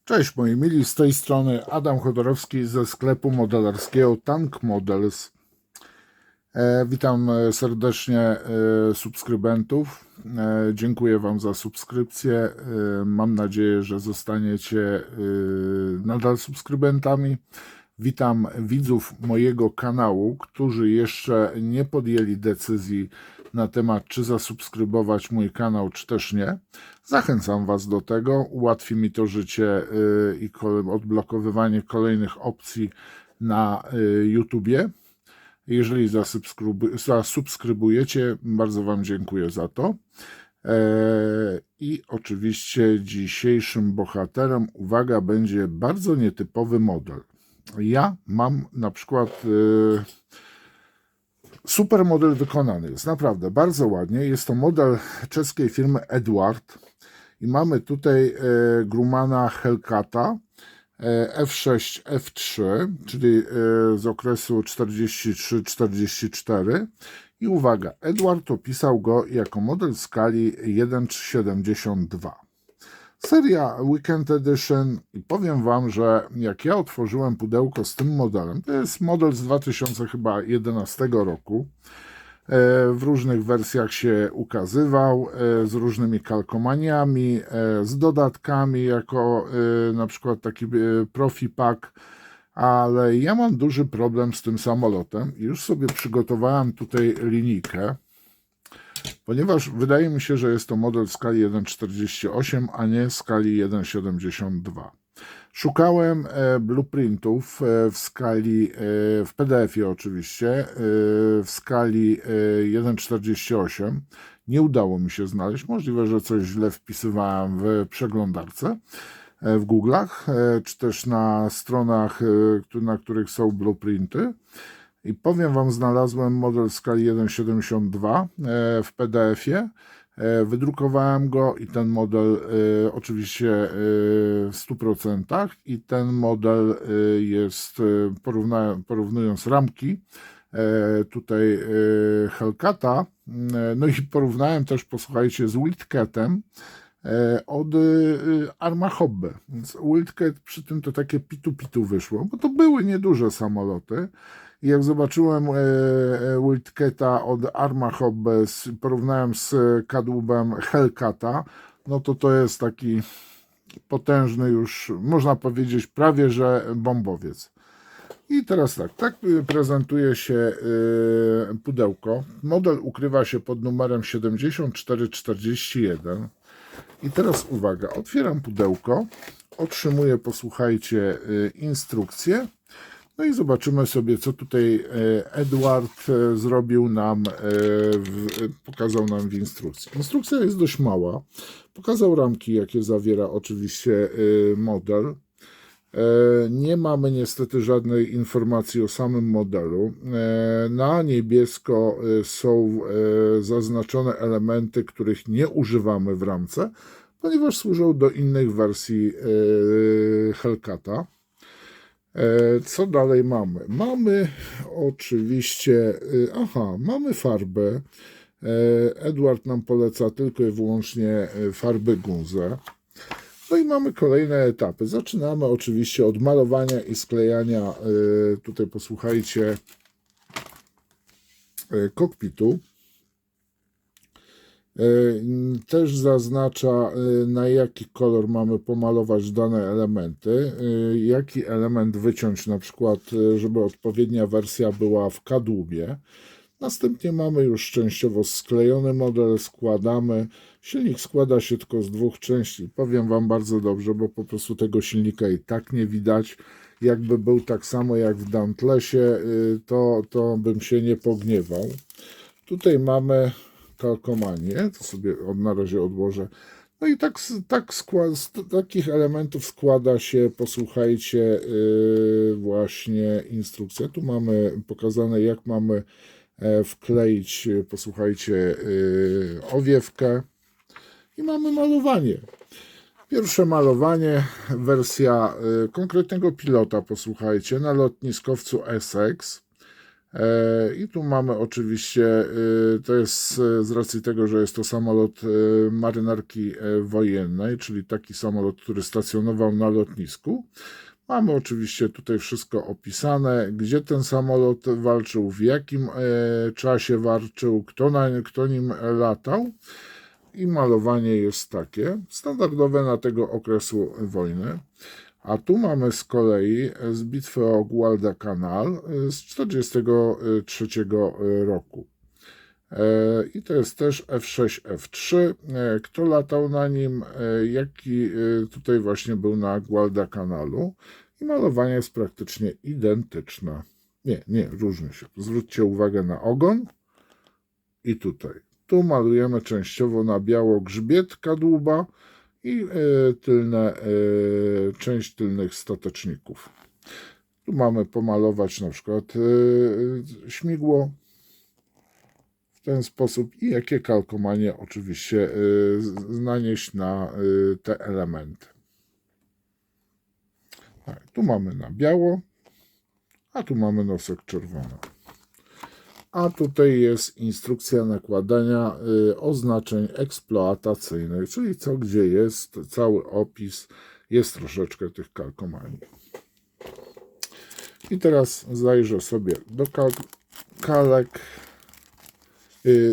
Cześć moi mili, z tej strony Adam Chodorowski ze sklepu modelarskiego Tank Models. Witam serdecznie subskrybentów. Dziękuję Wam za subskrypcję. Mam nadzieję, że zostaniecie nadal subskrybentami. Witam widzów mojego kanału, którzy jeszcze nie podjęli decyzji na temat, czy zasubskrybować mój kanał, czy też nie. Zachęcam Was do tego. Ułatwi mi to życie i odblokowywanie kolejnych opcji na YouTubie. Jeżeli zasubskrybujecie, bardzo Wam dziękuję za to. I oczywiście dzisiejszym bohaterem, uwaga, będzie bardzo nietypowy model. Ja mam na przykład super model wykonany, jest naprawdę bardzo ładnie. Jest to model czeskiej firmy Eduard i mamy tutaj Grumana Hellcata F6, F3, czyli z okresu 43-44. I uwaga, Eduard opisał go jako model skali 1:72. Seria Weekend Edition i powiem Wam, że jak ja otworzyłem pudełko z tym modelem, to jest model z 2011 roku, w różnych wersjach się ukazywał, z różnymi kalkomaniami, z dodatkami, jako na przykład taki Profi Pack, ale ja mam duży problem z tym samolotem i już sobie przygotowałem tutaj linijkę, ponieważ wydaje mi się, że jest to model skali 1:48, a nie skali 1:72. Szukałem blueprintów w skali, w PDF-ie oczywiście, w skali 1:48. Nie udało mi się znaleźć. Możliwe, że coś źle wpisywałem w przeglądarce, w Google'ach, czy też na stronach, na których są blueprinty. I powiem Wam, znalazłem model skali 1:72 w PDF-ie. Wydrukowałem go i ten model oczywiście w 100%, i ten model jest, porównując ramki tutaj Hellcata, no i porównałem też, posłuchajcie, z Wildcatem od Arma Hobby. Więc Wildcat przy tym to takie pitu wyszło, bo to były nieduże samoloty. I jak zobaczyłem Wildcata od Arma Hobby, porównałem z kadłubem Hellcata, no to jest taki potężny już, można powiedzieć, prawie że bombowiec. I teraz tak prezentuje się pudełko. Model ukrywa się pod numerem 7441. I teraz uwaga, otwieram pudełko, otrzymuję, posłuchajcie, instrukcję. No i zobaczymy sobie, co tutaj Eduard zrobił nam, pokazał nam w instrukcji. Instrukcja jest dość mała. Pokazał ramki, jakie zawiera oczywiście model. Nie mamy niestety żadnej informacji o samym modelu. Na niebiesko są zaznaczone elementy, których nie używamy w ramce, ponieważ służą do innych wersji Hellcata. Co dalej mamy? Mamy oczywiście, mamy farbę. Eduard nam poleca tylko i wyłącznie farby Gunze. No i mamy kolejne etapy. Zaczynamy oczywiście od malowania i sklejania, tutaj posłuchajcie, kokpitu. Też zaznacza, na jaki kolor mamy pomalować dane elementy, jaki element wyciąć, na przykład, żeby odpowiednia wersja była w kadłubie. Następnie mamy już częściowo sklejony model, składamy. Silnik składa się tylko z dwóch części. Powiem Wam bardzo dobrze, bo po prostu tego silnika i tak nie widać. Jakby był tak samo jak w Dauntlessie, to bym się nie pogniewał. Tutaj mamy kalkomanię, to sobie na razie odłożę. No i z takich elementów składa się, posłuchajcie, właśnie instrukcja. Tu mamy pokazane, jak mamy wkleić, posłuchajcie, owiewkę i mamy malowanie. Pierwsze malowanie, wersja konkretnego pilota, posłuchajcie, na lotniskowcu Essex. I tu mamy oczywiście, to jest z racji tego, że jest to samolot marynarki wojennej, czyli taki samolot, który stacjonował na lotnisku. Mamy oczywiście tutaj wszystko opisane, gdzie ten samolot walczył, w jakim czasie walczył, kto nim latał. I malowanie jest takie, standardowe na tego okresu wojny. A tu mamy z kolei z bitwy o Guadalcanal z 1943 roku. I to jest też F6, F3. Kto latał na nim, jaki tutaj właśnie był na Guadalcanalu. I malowanie jest praktycznie identyczne. Nie, różni się. Zwróćcie uwagę na ogon i tutaj. Tu malujemy częściowo na biało grzbiet kadłuba i część tylnych stateczników. Tu mamy pomalować na przykład śmigło w ten sposób i jakie kalkomanie oczywiście nanieść na te elementy. Tak, tu mamy na biało, a tu mamy nosek czerwony. A tutaj jest instrukcja nakładania oznaczeń eksploatacyjnych, czyli co gdzie jest, cały opis, jest troszeczkę tych kalkomanii. I teraz zajrzę sobie do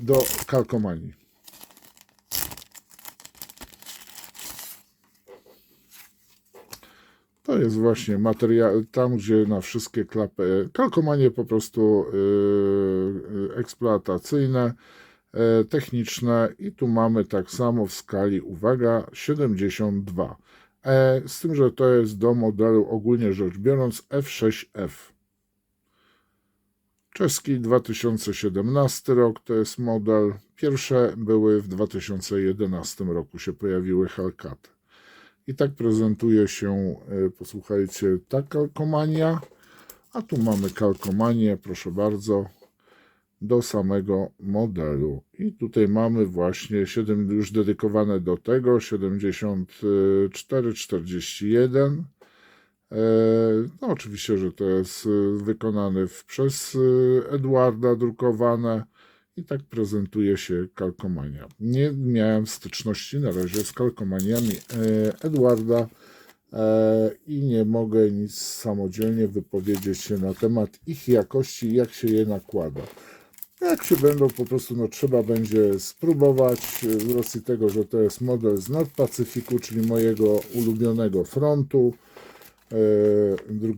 do kalkomanii. To jest właśnie materiał, tam gdzie na wszystkie klapy, kalkomanie po prostu eksploatacyjne, techniczne i tu mamy tak samo w skali, uwaga, 72. Z tym, że to jest do modelu ogólnie rzecz biorąc F6F. Czeski 2017 rok to jest model. Pierwsze były w 2011 roku się pojawiły Hellcaty. I tak prezentuje się, posłuchajcie, ta kalkomania. A tu mamy kalkomanię, proszę bardzo, do samego modelu. I tutaj mamy właśnie 7 już dedykowane do tego, 74-41. No oczywiście, że to jest wykonane przez Edwarda, drukowane. I tak prezentuje się kalkomania. Nie miałem styczności na razie z kalkomaniami Edwarda i nie mogę nic samodzielnie wypowiedzieć się na temat ich jakości, jak się je nakłada. Jak się będą, po prostu no, trzeba będzie spróbować z racji tego, że to jest model z Nadpacyfiku, czyli mojego ulubionego frontu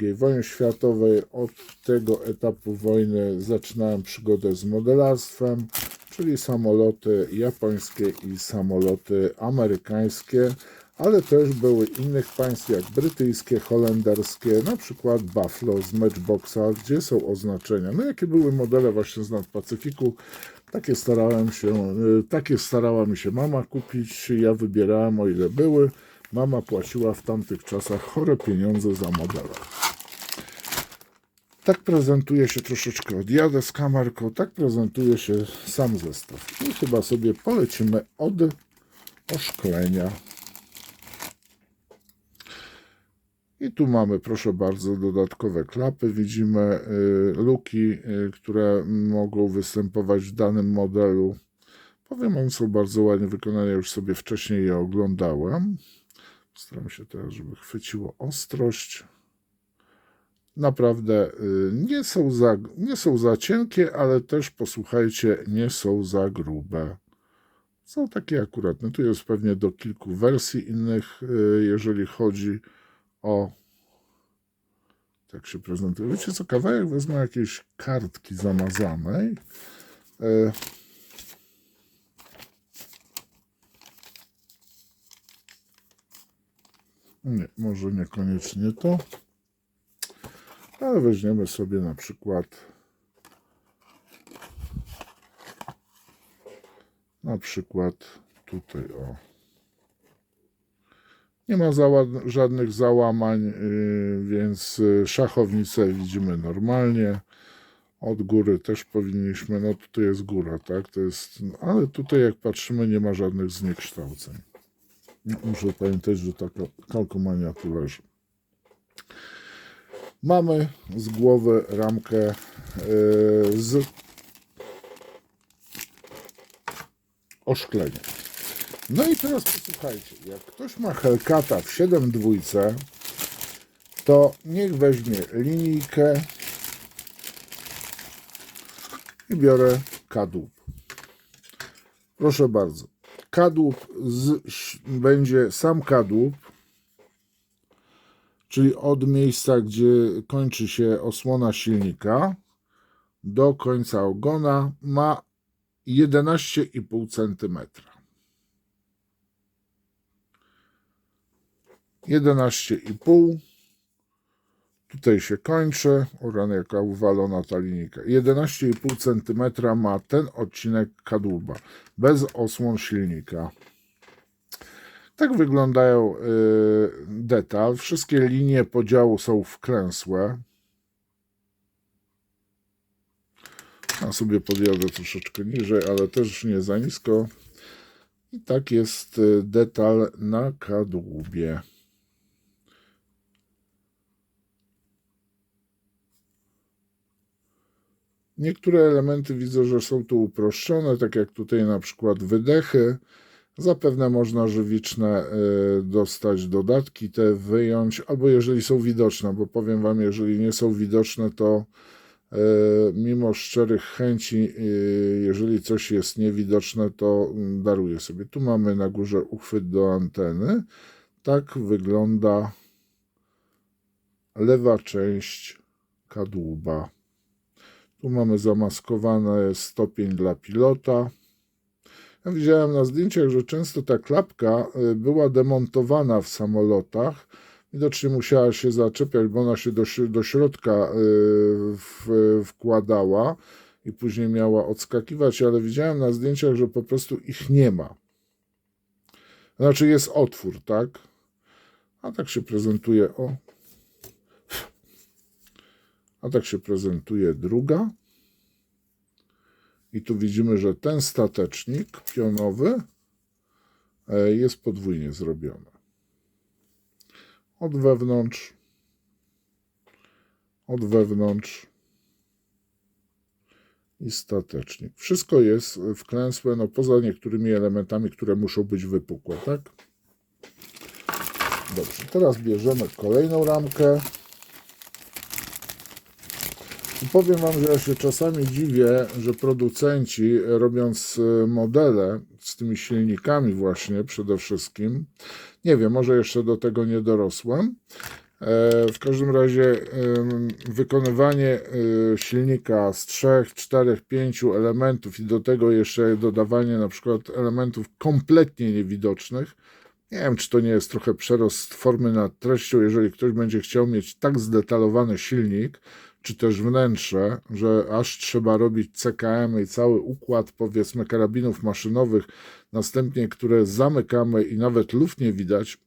II wojny światowej. Od tego etapu wojny zaczynałem przygodę z modelarstwem, czyli samoloty japońskie i samoloty amerykańskie, ale też były innych państw jak brytyjskie, holenderskie, na przykład Buffalo z Matchboxa, gdzie są oznaczenia. No jakie były modele właśnie z Nadpacyfiku, takie starała mi się mama kupić, ja wybierałem o ile były. Mama płaciła w tamtych czasach chore pieniądze za modele. Tak prezentuje się, troszeczkę odjadę z kamerką, tak prezentuje się sam zestaw. I chyba sobie polecimy od oszklenia. I tu mamy, proszę bardzo, dodatkowe klapy. Widzimy luki, które mogą występować w danym modelu. Powiem, one są bardzo ładnie wykonane, już sobie wcześniej je oglądałem. Staram się teraz, żeby chwyciło ostrość. Naprawdę nie są za cienkie, ale też, posłuchajcie, nie są za grube. Są takie akuratne. Tu jest pewnie do kilku wersji innych, jeżeli chodzi o... Tak się prezentuje. Wiecie co, kawałek wezmę jakiejś kartki zamazanej. Nie, może niekoniecznie to. Ale weźmiemy sobie na przykład tutaj, o. Nie ma żadnych załamań, więc szachownicę widzimy normalnie. Od góry też powinniśmy, no to jest góra, tak? To jest, ale tutaj jak patrzymy, nie ma żadnych zniekształceń. Muszę pamiętać, że taka kalkomania tu leży. Mamy z głowy ramkę z oszkleniem. No i teraz posłuchajcie, jak ktoś ma Hellcata w 7.2, to niech weźmie linijkę i biorę kadłub. Proszę bardzo. Kadłub będzie sam kadłub, czyli od miejsca, gdzie kończy się osłona silnika, do końca ogona ma 11,5 cm. 11,5. Tutaj się kończy. O rany, jaka uwalona ta linijka. 11,5 cm ma ten odcinek kadłuba. Bez osłon silnika. Tak wyglądają detal. Wszystkie linie podziału są wklęsłe. Ja sobie podjadę troszeczkę niżej, ale też nie za nisko. I tak jest detal na kadłubie. Niektóre elementy widzę, że są tu uproszczone, tak jak tutaj na przykład wydechy. Zapewne można żywiczne dostać dodatki, te wyjąć, albo jeżeli są widoczne, bo powiem Wam, jeżeli nie są widoczne, to mimo szczerych chęci, jeżeli coś jest niewidoczne, to daruję sobie. Tu mamy na górze uchwyt do anteny. Tak wygląda lewa część kadłuba. Tu mamy zamaskowany stopień dla pilota. Ja widziałem na zdjęciach, że często ta klapka była demontowana w samolotach. Widocznie musiała się zaczepiać, bo ona się do środka wkładała i później miała odskakiwać, ale widziałem na zdjęciach, że po prostu ich nie ma. Znaczy jest otwór, tak? A tak się prezentuje, a tak się prezentuje druga. I tu widzimy, że ten statecznik pionowy jest podwójnie zrobiony. Od wewnątrz i statecznik. Wszystko jest wklęsłe, no poza niektórymi elementami, które muszą być wypukłe, tak? Dobrze, teraz bierzemy kolejną ramkę. I powiem Wam, że ja się czasami dziwię, że producenci, robiąc modele z tymi silnikami właśnie przede wszystkim, nie wiem, może jeszcze do tego nie dorosłem, w każdym razie wykonywanie silnika z 3, 4, 5 elementów i do tego jeszcze dodawanie na przykład elementów kompletnie niewidocznych, nie wiem, czy to nie jest trochę przerost formy nad treścią, jeżeli ktoś będzie chciał mieć tak zdetalowany silnik, czy też wnętrze, że aż trzeba robić CKM i cały układ, powiedzmy, karabinów maszynowych, następnie które zamykamy i nawet luf nie widać.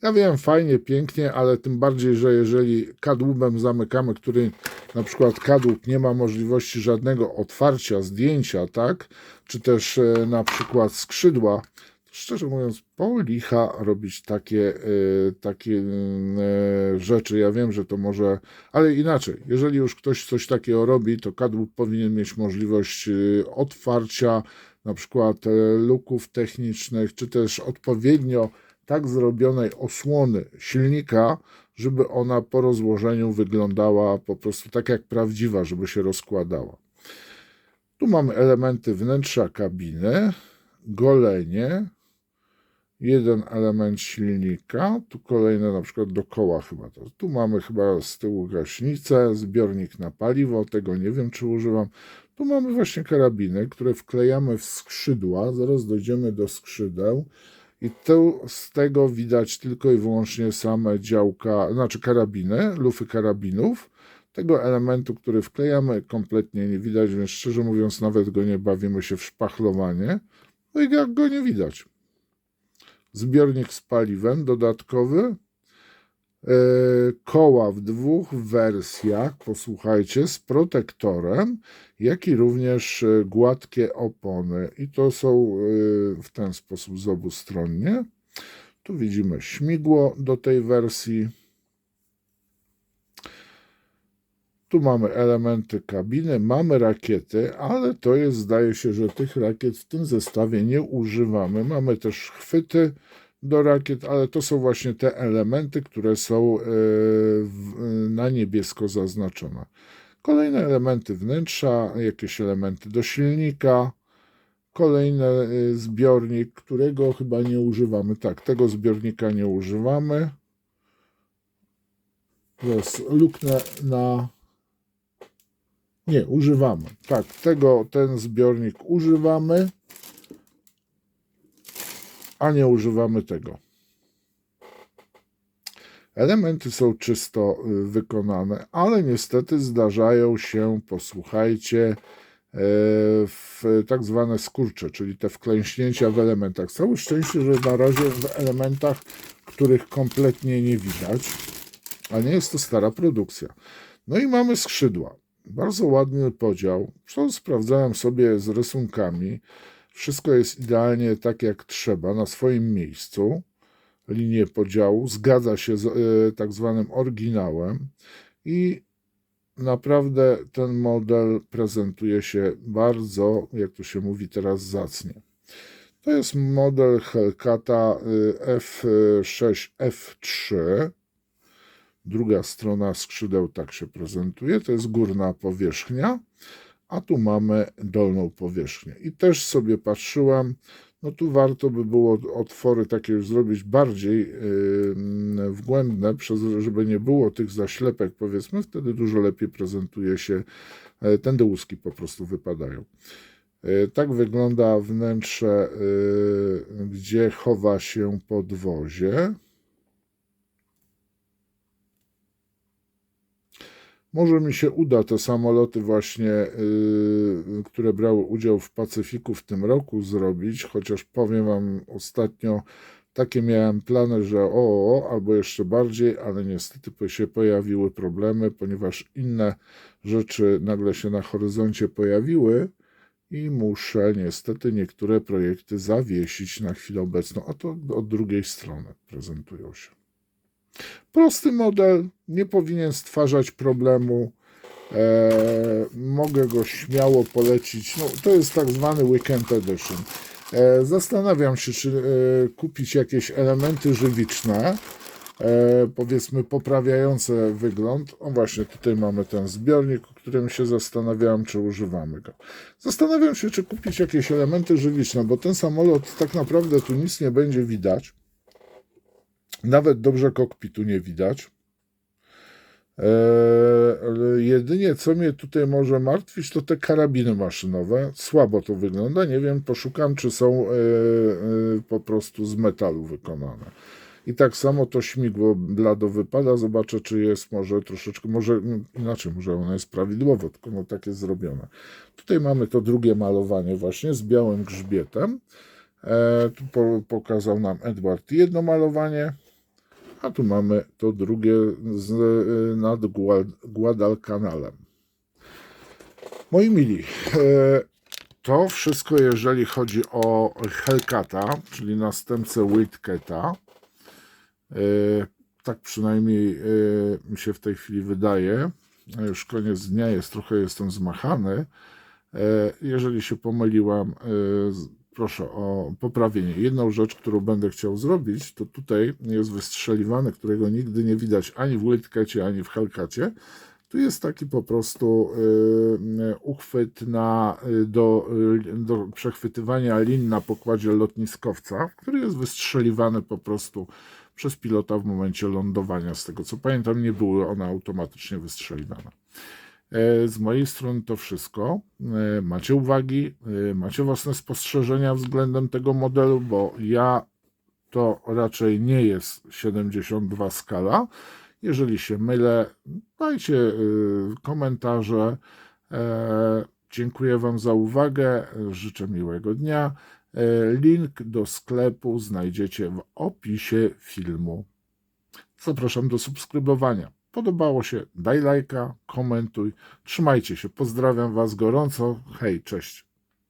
Ja wiem, fajnie, pięknie, ale tym bardziej, że jeżeli kadłubem zamykamy, który na przykład kadłub nie ma możliwości żadnego otwarcia, zdjęcia, tak, czy też na przykład skrzydła, szczerze mówiąc, po licha robić takie rzeczy. Ja wiem, że to może, ale inaczej. Jeżeli już ktoś coś takiego robi, to kadłub powinien mieć możliwość otwarcia na przykład luków technicznych, czy też odpowiednio tak zrobionej osłony silnika, żeby ona po rozłożeniu wyglądała po prostu tak jak prawdziwa, żeby się rozkładała. Tu mamy elementy wnętrza kabiny, golenie, jeden element silnika, tu kolejne na przykład do koła chyba. Tu mamy chyba z tyłu gaśnicę, zbiornik na paliwo, tego nie wiem, czy używam. Tu mamy właśnie karabiny, które wklejamy w skrzydła, zaraz dojdziemy do skrzydeł i tu z tego widać tylko i wyłącznie same działka, znaczy karabiny, lufy karabinów. Tego elementu, który wklejamy, kompletnie nie widać, więc szczerze mówiąc nawet go nie bawimy się w szpachlowanie. No i jak go nie widać. Zbiornik z paliwem dodatkowy, koła w dwóch wersjach, posłuchajcie, z protektorem, jak i również gładkie opony. I to są w ten sposób z obu stronnie. Tu widzimy śmigło do tej wersji. Tu mamy elementy kabiny, mamy rakiety, ale to jest, zdaje się, że tych rakiet w tym zestawie nie używamy. Mamy też chwyty do rakiet, ale to są właśnie te elementy, które są na niebiesko zaznaczone. Kolejne elementy wnętrza, jakieś elementy do silnika, kolejny zbiornik, którego chyba nie używamy. Tak, tego zbiornika nie używamy. Teraz luknę na... Nie, używamy. Tak, ten zbiornik używamy, a nie używamy tego. Elementy są czysto wykonane, ale niestety zdarzają się, posłuchajcie, w tak zwane skurcze, czyli te wklęśnięcia w elementach. Całe szczęście, że na razie w elementach, których kompletnie nie widać, a nie jest to stara produkcja. No i mamy skrzydła. Bardzo ładny podział. To sprawdzałem sobie z rysunkami. Wszystko jest idealnie tak, jak trzeba, na swoim miejscu. Linie podziału zgadza się z tak zwanym oryginałem i naprawdę ten model prezentuje się bardzo, jak to się mówi teraz, zacnie. To jest model Hellcata F6F3. Druga strona skrzydeł tak się prezentuje. To jest górna powierzchnia, a tu mamy dolną powierzchnię. I też sobie patrzyłem, no tu warto by było otwory takie już zrobić bardziej wgłębne, żeby nie było tych zaślepek, powiedzmy, wtedy dużo lepiej prezentuje się, tędy łuski po prostu wypadają. Tak wygląda wnętrze, gdzie chowa się podwozie. Może mi się uda te samoloty właśnie, które brały udział w Pacyfiku w tym roku zrobić, chociaż powiem wam, ostatnio takie miałem plany, że albo jeszcze bardziej, ale niestety się pojawiły problemy, ponieważ inne rzeczy nagle się na horyzoncie pojawiły i muszę niestety niektóre projekty zawiesić na chwilę obecną, a to od drugiej strony prezentują się. Prosty model, nie powinien stwarzać problemu. Mogę go śmiało polecić. No, to jest tak zwany Weekend Edition. Zastanawiam się, czy kupić jakieś elementy żywiczne, powiedzmy poprawiające wygląd. O właśnie, tutaj mamy ten zbiornik, o którym się zastanawiałem, czy używamy go. Zastanawiam się, czy kupić jakieś elementy żywiczne, bo ten samolot tak naprawdę tu nic nie będzie widać. Nawet dobrze kokpitu nie widać. Jedynie co mnie tutaj może martwić, to te karabiny maszynowe. Słabo to wygląda. Nie wiem, poszukam, czy są po prostu z metalu wykonane. I tak samo to śmigło blado wypada. Zobaczę, czy jest może troszeczkę, może inaczej, może ono jest prawidłowo, tylko no tak jest zrobione. Tutaj mamy to drugie malowanie właśnie z białym grzbietem. Tu pokazał nam Edward jedno malowanie, a tu mamy to drugie nad Guadalcanalem. Moi mili, to wszystko jeżeli chodzi o Hellcata, czyli następcę Wildcata. Tak przynajmniej mi się w tej chwili wydaje. Już koniec dnia jest, trochę jestem zmachany. Jeżeli się pomyliłam, proszę o poprawienie. Jedną rzecz, którą będę chciał zrobić, to tutaj jest wystrzeliwany, którego nigdy nie widać ani w Wildcacie, ani w Hellcacie. Tu jest taki po prostu uchwyt do przechwytywania lin na pokładzie lotniskowca, który jest wystrzeliwany po prostu przez pilota w momencie lądowania. Z tego co pamiętam, nie były one automatycznie wystrzeliwane. Z mojej strony to wszystko. Macie uwagi, macie własne spostrzeżenia względem tego modelu, bo to raczej nie jest 72 skala. Jeżeli się mylę, dajcie komentarze. Dziękuję wam za uwagę. Życzę miłego dnia. Link do sklepu znajdziecie w opisie filmu. Zapraszam do subskrybowania. Podobało się? Daj lajka, komentuj. Trzymajcie się. Pozdrawiam was gorąco. Hej, cześć.